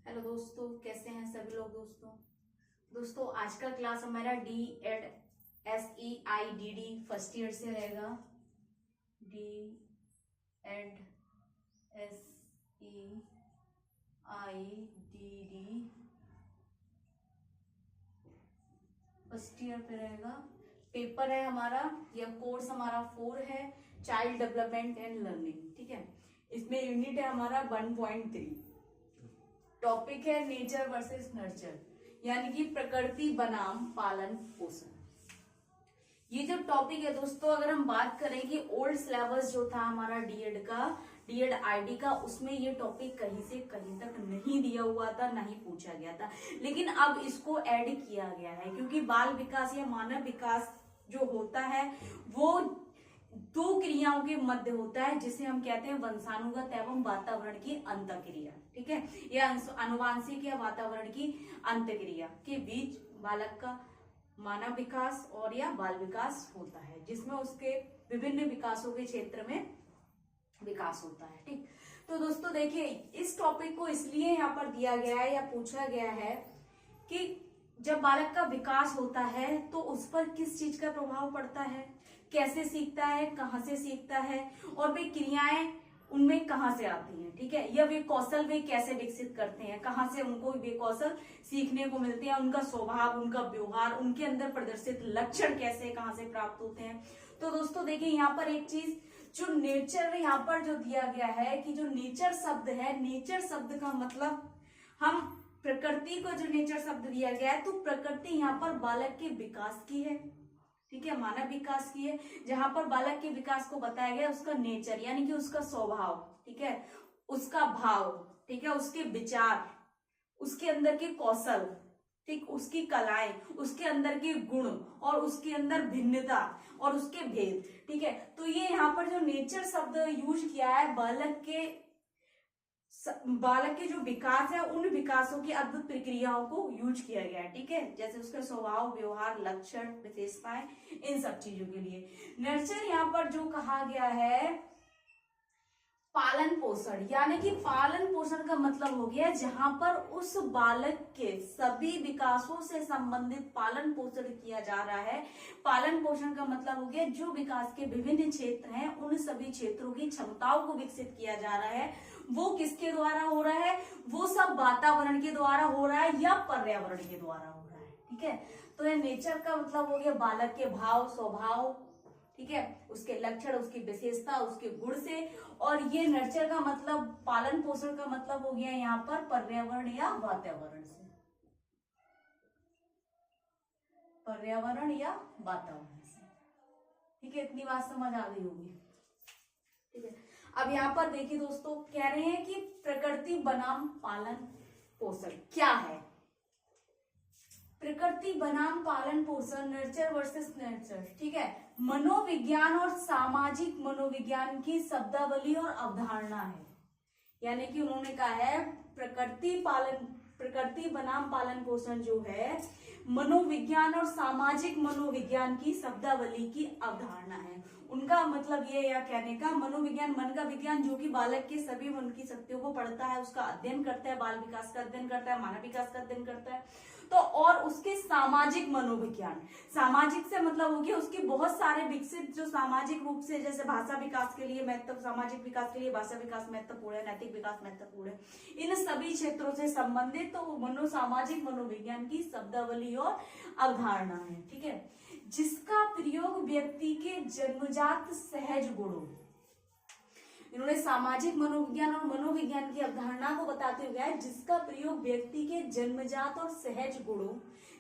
Hello दोस्तों, कैसे हैं सभी लोग। दोस्तों आज का क्लास हमारा DED फर्स्ट ईयर से रहेगा। DED फर्स्ट ईयर पे रहेगा। पेपर है हमारा, यह कोर्स हमारा 4 है, चाइल्ड डेवलपमेंट एंड लर्निंग। ठीक है, इसमें यूनिट है हमारा 1.3। टॉपिक है नेचर वर्सेस नर्चर, यानी कि प्रकृति बनाम पालन पोषण। ये जो टॉपिक है दोस्तों, अगर हम बात करें कि ओल्ड सिलेबस जो था हमारा डीएड आईडी का, उसमें ये टॉपिक कहीं से कहीं तक नहीं दिया हुआ था, नहीं पूछा गया था। लेकिन अब इसको ऐड किया गया है, क्योंकि बाल विकास या मानव विकास जो होता है वो 2 क्रियाओं के मध्य होता है, जिसे हम कहते हैं वंशानुगत एवं वातावरण की अंतःक्रिया। ठीक है, या आनुवांशिक या वातावरण की अंतःक्रिया के बीच बालक का मानव विकास और या बाल विकास होता है, जिसमें उसके विभिन्न विकासों के क्षेत्र में विकास होता है। ठीक, तो दोस्तों देखिए, इस टॉपिक को इसलिए यहाँ पर दिया गया है या पूछा गया है कि जब बालक का विकास होता है तो उस पर किस चीज का प्रभाव पड़ता है, कैसे सीखता है, कहाँ से सीखता है, और वे क्रियाएं उनमें कहाँ से आती हैं। ठीक है, या वे कौशल वे कैसे विकसित करते हैं, कहाँ से उनको वे कौशल सीखने को मिलते हैं, उनका स्वभाव, उनका व्यवहार, उनके अंदर प्रदर्शित लक्षण कैसे कहाँ से प्राप्त होते हैं। तो दोस्तों देखिए, यहाँ पर एक चीज जो नेचर यहाँ पर जो दिया गया है कि जो नेचर शब्द है, नेचर शब्द का मतलब, हम प्रकृति को जो नेचर शब्द दिया गया है, तो प्रकृति यहाँ पर बालक के विकास की है। ठीक है, मानव विकास की है, जहां पर बालक के विकास को बताया गया उसका नेचर, यानी कि उसका स्वभाव, ठीक है, उसका भाव, ठीक है, उसके विचार, उसके अंदर के कौशल, ठीक, उसकी कलाएं, उसके अंदर के गुण और उसके अंदर भिन्नता और उसके भेद। ठीक है, तो ये यहाँ पर जो नेचर शब्द यूज किया है, बालक के जो विकास है, उन विकासों की अद्भुत प्रक्रियाओं को यूज किया गया है। ठीक है, जैसे उसका स्वभाव, व्यवहार, लक्षण, विशेषताएं, इन सब चीजों के लिए। नर्चर यहाँ पर जो कहा गया है पालन पोषण, यानी कि पालन पोषण का मतलब हो गया जहां पर उस बालक के सभी विकासों से संबंधित पालन पोषण किया जा रहा है। पालन पोषण का मतलब हो गया जो विकास के विभिन्न क्षेत्र हैं, उन सभी क्षेत्रों की क्षमताओं को विकसित किया जा रहा है। वो किसके द्वारा हो रहा है? वो सब वातावरण के द्वारा हो रहा है या पर्यावरण के द्वारा हो रहा है। ठीक है, तो ये नेचर का मतलब हो गया बालक के भाव, स्वभाव, ठीक है, उसके लक्षण, उसकी विशेषता, उसके गुण से। और ये नर्चर का मतलब, पालन पोषण का मतलब हो गया यहाँ पर पर्यावरण या वातावरण से, पर्यावरण या वातावरण से। ठीक है, इतनी बात समझ आ गई होगी। ठीक है, अब यहाँ पर देखिए दोस्तों, कह रहे हैं कि प्रकृति बनाम पालन पोषण क्या है। प्रकृति बनाम पालन पोषण, नर्चर वर्सेस नर्चर। ठीक है, मनोविज्ञान और सामाजिक मनोविज्ञान की शब्दावली और अवधारणा है। यानी कि उन्होंने कहा है प्रकृति बनाम पालन पोषण जो है, मनोविज्ञान और सामाजिक मनोविज्ञान की शब्दावली की अवधारणा है। उनका मतलब ये या कहने का, मनोविज्ञान मन का विज्ञान जो कि बालक के सभी मन की शक्तियों को पढ़ता है, उसका अध्ययन करता है, बाल विकास का अध्ययन करता है, मानव विकास का अध्ययन करता है। तो और उसके सामाजिक मनोविज्ञान, सामाजिक से मतलब हो गया उसके बहुत सारे विकसित जो सामाजिक रूप से, जैसे भाषा विकास के लिए महत्व, सामाजिक विकास के लिए भाषा विकास महत्वपूर्ण है, नैतिक विकास महत्वपूर्ण है, इन सभी क्षेत्रों से संबंधित तो सामाजिक मनोविज्ञान की शब्दावली और अवधारणा है। ठीक है, जिसका प्रयोग व्यक्ति के जन्मजात सहज गुणों, इन्होंने सामाजिक मनोविज्ञान और मनोविज्ञान की अवधारणा को बताते हुए है, जिसका प्रयोग व्यक्ति के जन्मजात और सहज गुणों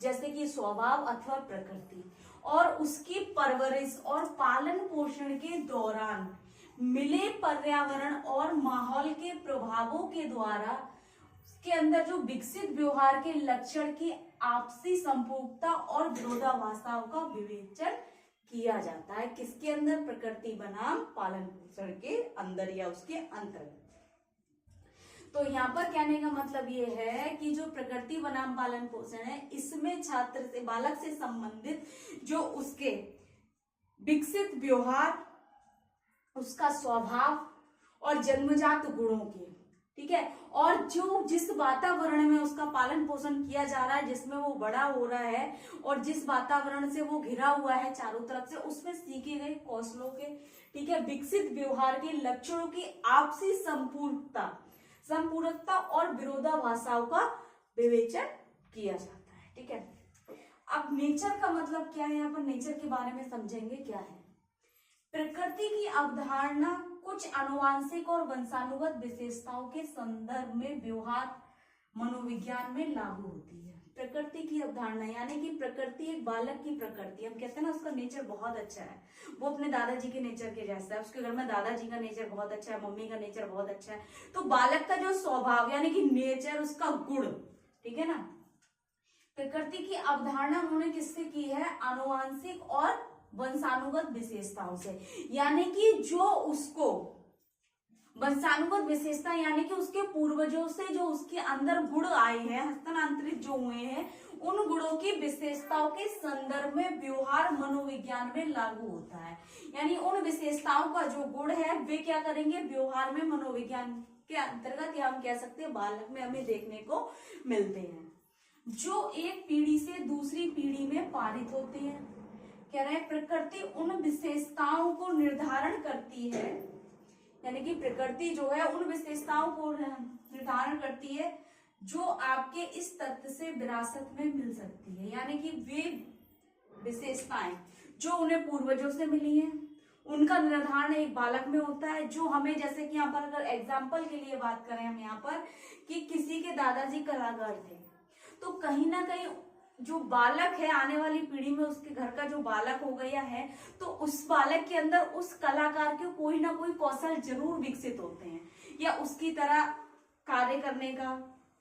जैसे कि स्वभाव अथवा प्रकृति और उसकी परवरिश और पालन पोषण के दौरान मिले पर्यावरण और माहौल के प्रभावों के द्वारा के अंदर जो विकसित व्यवहार के लक्षण की आपसी संपूर्णता और विरोधाभासताओं का विवेचन किया जाता है। किसके अंदर? प्रकृति बनाम पालन पोषण के अंदर या उसके अंतर्गत। तो यहाँ पर कहने का मतलब ये है कि जो प्रकृति बनाम पालन पोषण है, इसमें छात्र से, बालक से संबंधित जो उसके विकसित व्यवहार, उसका स्वभाव और जन्मजात गुणों के ठीक है। और जो जिस वातावरण में उसका पालन पोषण किया जा रहा है, जिसमें वो बड़ा हो रहा है और जिस वातावरण से वो घिरा हुआ है चारों तरफ से, उसमें सीखे गए कौशलों के, ठीक है, विकसित व्यवहार के लक्षणों की आपसी संपूरकता और विरोधाभासों का विवेचन किया जाता है। ठीक है। अब नेचर का मतलब क्या है, यहाँ पर नेचर के बारे में समझेंगे क्या है। प्रकृति की अवधारणा कुछ आनुवांशिक और वंशानुगत विशेषताओं के संदर्भ में व्यवहार मनोविज्ञान में लागू होती है। प्रकृति की अवधारणा यानी कि प्रकृति, एक बालक की प्रकृति, हम कहते हैं ना उसका नेचर बहुत अच्छा है, वो अपने दादाजी के नेचर के जैसा है, उसके घर में दादाजी का नेचर बहुत अच्छा है, मम्मी का नेचर बहुत अच्छा है, तो बालक का जो स्वभाव यानी कि नेचर, उसका गुण, ठीक है ना। प्रकृति की अवधारणा उन्होंने किससे की है, आनुवांशिक और वंशानुगत विशेषताओं से, यानी कि जो उसको वंशानुगत विशेषता यानी कि उसके पूर्वजों से जो उसके अंदर गुण आए हैं, हस्तांतरित जो हुए हैं, उन गुणों की विशेषताओं के संदर्भ में व्यवहार मनोविज्ञान में लागू होता है। यानी उन विशेषताओं का जो गुण है वे क्या करेंगे, व्यवहार में मनोविज्ञान के अंतर्गत, या हम कह सकते हैं बालक में हमें देखने को मिलते हैं, जो एक पीढ़ी से दूसरी पीढ़ी में पारित होते हैं। कह रहे हैं प्रकृति उन विशेषताओं को निर्धारण करती है, यानी कि प्रकृति जो है उन विशेषताओं को निर्धारण करती है जो आपके इस तत्व से विरासत में मिल सकती है। यानी कि वे विशेषताएं जो उन्हें पूर्वजों से मिली हैं, उनका निर्धारण एक बालक में होता है, जो हमें, जैसे कि यहाँ पर अगर एग्जाम्पल के लिए बात करें हम यहाँ पर कि किसी के दादाजी कलाकार थे, तो कहीं ना कहीं जो बालक है आने वाली पीढ़ी में, उसके घर का जो बालक हो गया है, तो उस बालक के अंदर उस कलाकार के कोई ना कोई कौशल जरूर विकसित होते हैं, या उसकी तरह कार्य करने का,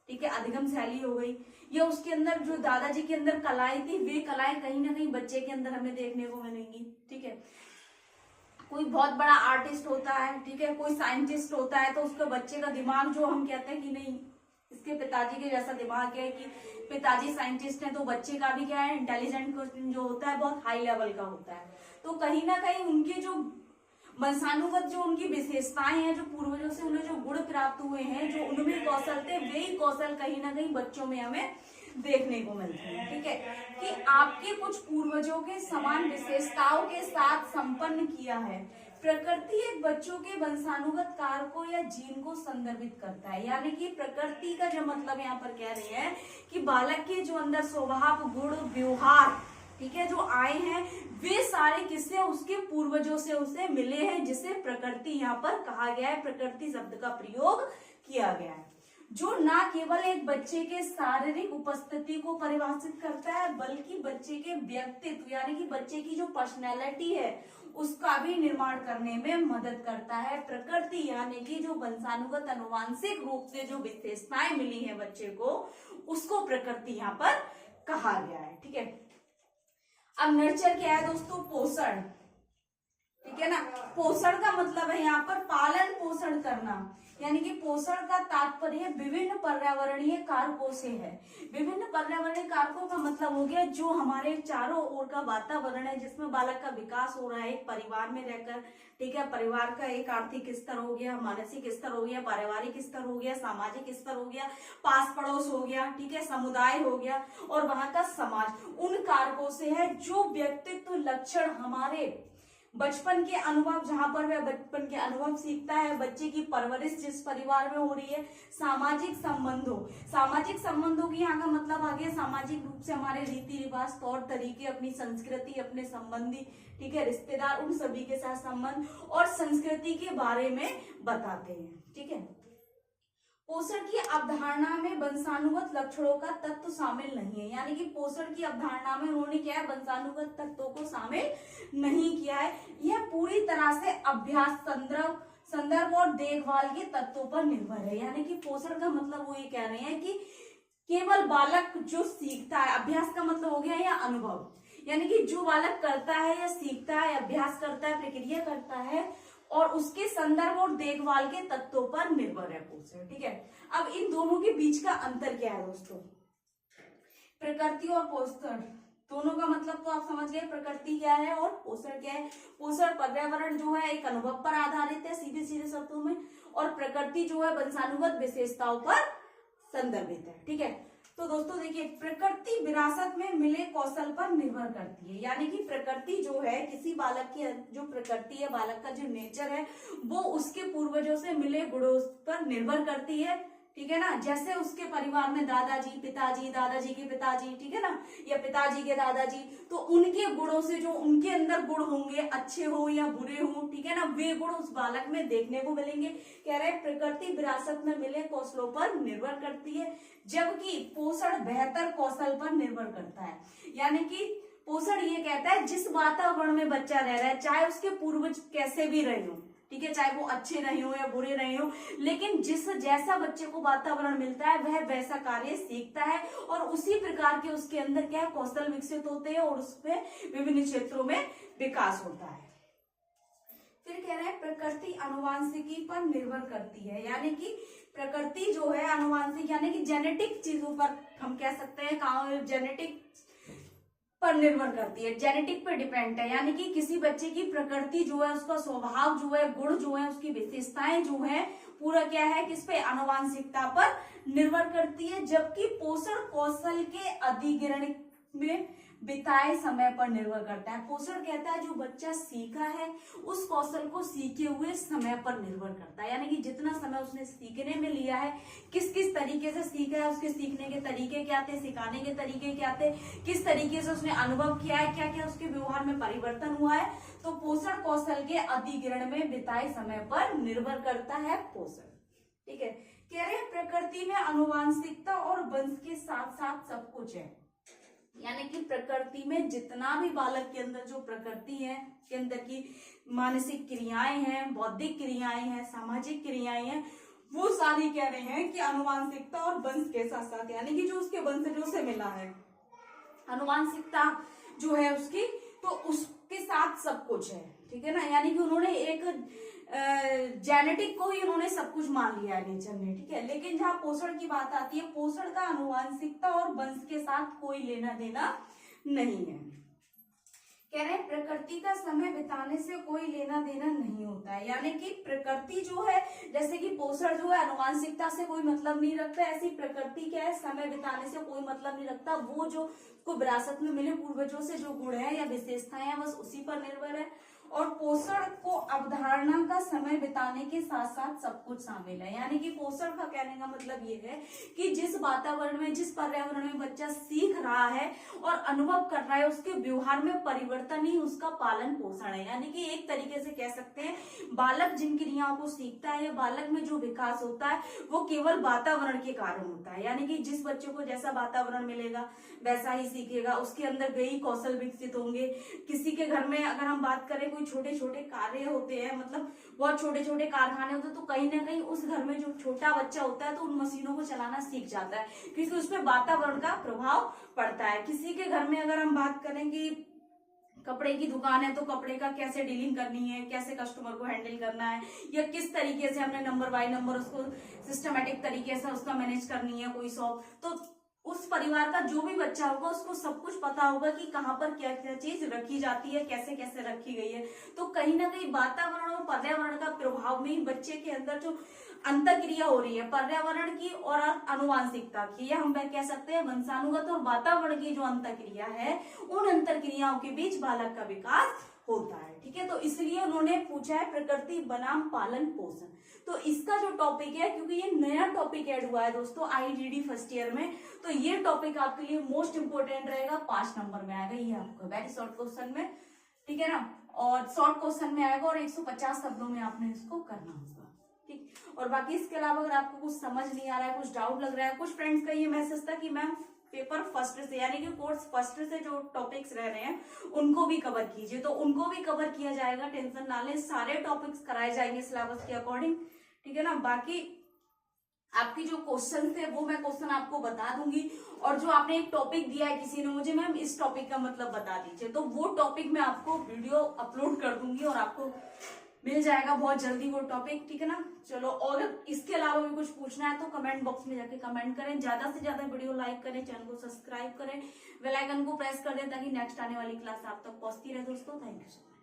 ठीक है, अधिगम शैली हो गई, या उसके अंदर जो दादाजी के अंदर कलाएं थी, वे कलाएं कहीं ना कहीं बच्चे के अंदर हमें देखने को मिलेंगी। ठीक है। कोई बहुत बड़ा आर्टिस्ट होता है, ठीक है, कोई साइंटिस्ट होता है, तो उसके बच्चे का दिमाग जो हम कहते हैं कि नहीं इसके पिताजी के जैसा दिमाग है, कि पिताजी साइंटिस्ट हैं, तो बच्चे का भी क्या है, इंटेलिजेंट जो होता है बहुत हाई लेवल का होता है। तो कहीं ना कहीं उनके जो वंशानुगत जो उनकी विशेषताएं हैं, जो पूर्वजों से उन्हें जो गुण प्राप्त हुए हैं, जो उनमें कौशल थे, वे ही कौशल कहीं ना कहीं बच्चों में हमें देखने को मिलते हैं। ठीक है, कि आपके कुछ पूर्वजों के समान विशेषताओं के साथ संपन्न किया है। प्रकृति एक बच्चों के वंशानुगत कारकों या जीन को संदर्भित करता है, यानी कि प्रकृति का जो मतलब यहाँ पर कह रही है कि बालक के जो अंदर स्वभाव, गुण, व्यवहार, ठीक है, जो आए हैं, वे सारे किससे, उसके पूर्वजों से उसे मिले हैं, जिसे प्रकृति यहाँ पर कहा गया है, प्रकृति शब्द का प्रयोग किया गया है, जो ना केवल एक बच्चे के शारीरिक उपस्थिति को परिभाषित करता है, बल्कि बच्चे के व्यक्तित्व यानी कि बच्चे की जो पर्सनैलिटी है उसका भी निर्माण करने में मदद करता है। प्रकृति यानी कि जो वंशानुगत अनुवांशिक रूप से जो विशेषताएं मिली हैं बच्चे को, उसको प्रकृति यहाँ पर कहा गया है। ठीक है। अब नर्चर क्या है दोस्तों, पोषण, ठीक है ना। पोषण का मतलब है यहाँ पर पालन पोषण करना, यानी कि पोषण का तात्पर्य विभिन्न पर्यावरणीय कारकों से है। विभिन्न पर्यावरणीय कारकों का मतलब हो गया जो हमारे चारों ओर का वातावरण है, जिसमें बालक का विकास हो रहा है, एक परिवार में रहकर, ठीक है, परिवार का एक आर्थिक स्तर हो गया, मानसिक स्तर हो गया, पारिवारिक स्तर हो गया, सामाजिक स्तर हो गया, पास पड़ोस हो गया, ठीक है, समुदाय हो गया, और वहां का समाज, उन कारकों से है जो व्यक्तित्व लक्षण हमारे बचपन के अनुभव, जहां पर वह बचपन के अनुभव सीखता है, बच्चे की परवरिश जिस परिवार में हो रही है, सामाजिक संबंधों की यहाँ का मतलब आ गया सामाजिक रूप से हमारे रीति रिवाज, तौर तरीके, अपनी संस्कृति, अपने संबंधी, ठीक है, रिश्तेदार, उन सभी के साथ संबंध और संस्कृति के बारे में बताते हैं। ठीक है। पोषण की अवधारणा में वंशानुगत लक्षणों का तत्व शामिल नहीं है, यानी कि पोषण की अवधारणा में उन्होंने क्या है, वंशानुगत तत्वों को शामिल नहीं किया है। यह पूरी तरह से अभ्यास, संदर्भ और देखभाल के तत्वों पर निर्भर है। यानी कि पोषण का मतलब वो ये कह रहे हैं कि केवल बालक जो सीखता है, अभ्यास का मतलब हो गया या अनुभव, यानी कि जो बालक करता है या सीखता है, अभ्यास करता है, प्रक्रिया करता है, और उसके संदर्भ और देखभाल के तत्वों पर निर्भर है पोषण। ठीक है। अब इन दोनों के बीच का अंतर क्या है दोस्तों, प्रकृति और पोषण, दोनों का मतलब तो आप समझ गए, प्रकृति क्या है और पोषण क्या है। पोषण पर्यावरण जो है एक अनुभव पर आधारित है सीधे सीधे शब्दों में, और प्रकृति जो है वंशानुगत विशेषताओं पर संदर्भित है। ठीक है, तो दोस्तों देखिए, प्रकृति विरासत में मिले कौशल पर निर्भर करती है, यानी कि प्रकृति जो है किसी बालक की जो प्रकृति है, बालक का जो नेचर है, वो उसके पूर्वजों से मिले गुणों पर निर्भर करती है। ठीक है ना, जैसे उसके परिवार में दादाजी, पिताजी, दादाजी के पिताजी, ठीक है ना, या पिताजी के दादाजी, तो उनके गुणों से जो उनके अंदर गुण होंगे, अच्छे हो या बुरे हो, ठीक है ना, वे गुण उस बालक में देखने को मिलेंगे। कह रहे हैं प्रकृति विरासत में मिले कौशलों पर निर्भर करती है, जबकि पोषण बेहतर कौशल पर निर्भर करता है। यानी कि पोषण ये कहता है जिस वातावरण में बच्चा रह रहा है, चाहे उसके पूर्वज कैसे भी रहे हो, ठीक है, चाहे वो अच्छे रहे हो या बुरे रहे हो, लेकिन जैसा बच्चे को वातावरण मिलता है वह वैसा कार्य सीखता है और उसी प्रकार के उसके अंदर क्या कौशल विकसित होते हैं और उसमें विभिन्न क्षेत्रों में विकास होता है। फिर कह रहे हैं प्रकृति आनुवांशिकी पर निर्भर करती है, यानी कि प्रकृति जो है आनुवांशिक यानी कि जेनेटिक चीजों पर हम कह सकते हैं, जेनेटिक पर निर्भर करती है, जेनेटिक पर डिपेंड है। यानी कि किसी बच्चे की प्रकृति जो है, उसका स्वभाव जो है, गुण जो है, उसकी विशेषताएं जो है, पूरा क्या है, किस पे, आनुवांशिकता पर निर्भर करती है। जबकि पोषण कौशल के अधिग्रहण में बिताए समय पर निर्भर करता है। पोषण कहता है जो बच्चा सीखा है उस कौशल को सीखे हुए समय पर निर्भर करता है, यानी कि जितना समय उसने सीखने में लिया है, किस किस तरीके से सीखा है, उसके सीखने के तरीके क्या थे, सिखाने के तरीके क्या थे, किस तरीके से उसने अनुभव किया है, क्या क्या उसके व्यवहार में परिवर्तन हुआ है, तो पोषण कौशल के अधिग्रहण में बिताए समय पर निर्भर करता है पोषण। ठीक है, कह रहे हैं प्रकृति में आनुवांशिकता और वंश के साथ साथ सब कुछ है, यानी कि प्रकृति में जितना भी बालक के अंदर जो प्रकृति है, के अंदर की मानसिक क्रियाएं हैं, बौद्धिक क्रियाएं हैं, सामाजिक क्रियाएं हैं, वो सारी कह रहे हैं कि आनुवांशिकता और वंश के साथ साथ, यानी कि जो उसके वंशजों से मिला है, आनुवांशिकता जो है उसकी, तो उसके साथ सब कुछ है। ठीक है ना, यानी कि उन्होंने एक जेनेटिक को ही उन्होंने सब कुछ मान लिया है नेचर ने। ठीक है, लेकिन जहां पोषण की बात आती है, पोषण का आनुवांशिकता और वंश के साथ कोई लेना देना नहीं है। कह रहे हैं प्रकृति का समय बिताने से कोई लेना देना नहीं होता है, यानी कि प्रकृति जो है, जैसे कि पोषण जो है आनुवांशिकता से कोई मतलब नहीं रखता, ऐसी प्रकृति क्या है, समय बिताने से कोई मतलब नहीं रखता। वो जो को विरासत में मिले पूर्वजों से जो गुण है या विशेषताएं हैं बस उसी पर निर्भर है। और पोषण को अवधारणा का समय बिताने के साथ साथ सब कुछ शामिल है, यानी कि पोषण का कहने का मतलब ये है कि जिस वातावरण में, जिस पर्यावरण में बच्चा सीख रहा है और अनुभव कर रहा है, उसके व्यवहार में परिवर्तन ही उसका पालन पोषण है। यानी कि एक तरीके से कह सकते हैं बालक जिन क्रियाओं को सीखता है, बालक में जो विकास होता है वो केवल वातावरण के कारण होता है, यानी कि जिस बच्चे को जैसा वातावरण मिलेगा वैसा ही सीखेगा, उसके अंदर वही कौशल विकसित होंगे। किसी के घर में अगर हम बात करें, कोई छोटे छोटे कार्य होते हैं, मतलब बहुत छोटे छोटे कारखाने होते हैं, तो कहीं ना कहीं उस घर में जो छोटा बच्चा होता है तो उन मशीनों को चलाना सीख जाता है, क्योंकि उसपे वातावरण का प्रभाव पड़ता है। किसी के घर में अगर हम बात करें कि कपड़े की दुकान है, तो कपड़े का कैसे डीलिंग करनी है, कैसे कस्टमर को हैंडल करना है, या किस तरीके से हमने नंबर बाय नंबर उसको सिस्टमेटिक तरीके से उसका मैनेज करनी है कोई शॉप, तो उस परिवार का जो भी बच्चा होगा उसको सब कुछ पता होगा कि कहाँ पर क्या क्या चीज रखी जाती है, कैसे कैसे रखी गई है। तो कहीं ना कहीं वातावरण और पर्यावरण का प्रभाव में ही बच्चे के अंदर जो अंतःक्रिया हो रही है, पर्यावरण की और आनुवांशिकता की, या हम कह सकते हैं वंशानुगत और वातावरण की जो अंतःक्रिया है, उन अंतःक्रियाओं के बीच बालक का विकास होता है। ठीक है, तो इसलिए उन्होंने पूछा है प्रकृति बनाम पालन पोषण। तो इसका जो टॉपिक है, क्योंकि ये नया टॉपिक ऐड हुआ है दोस्तों IITD फर्स्ट ईयर में, तो ये टॉपिक आपके लिए मोस्ट इंपोर्टेंट रहेगा, 5 नंबर में आएगा ये आपको, वेरी शॉर्ट क्वेश्चन में। ठीक है ना, और शॉर्ट क्वेश्चन में आएगा और 150 शब्दों में आपने इसको करना होगा। ठीक, और बाकी इसके अलावा अगर आपको कुछ समझ नहीं आ रहा है, कुछ डाउट लग रहा है, कुछ फ्रेंड्स का ये मैसेज था कि मैम पेपर फर्स्ट से, यानी कि कोर्स फर्स्ट से जो टॉपिक्स रह रहे हैं उनको भी कवर कीजिए, तो उनको भी कवर किया जाएगा, टेंशन ना लें, सारे टॉपिक्स कराए जाएंगे सिलेबस के अकॉर्डिंग। ठीक है ना, बाकी आपकी जो क्वेश्चन थे वो मैं क्वेश्चन आपको बता दूंगी, और जो आपने एक टॉपिक दिया है किसी ने मुझे, मैम इस टॉपिक का मतलब बता दीजिए, तो वो टॉपिक मैं आपको वीडियो अपलोड कर दूंगी और आपको मिल जाएगा बहुत जल्दी वो टॉपिक। ठीक है ना, चलो, और इसके अलावा भी कुछ पूछना है तो कमेंट बॉक्स में जाके कमेंट करें, ज्यादा से ज्यादा वीडियो लाइक करें, चैनल को सब्सक्राइब करें, बेल आइकन को प्रेस कर दें ताकि नेक्स्ट आने वाली क्लास आप तक पहुंचती रहे दोस्तों। Thank you.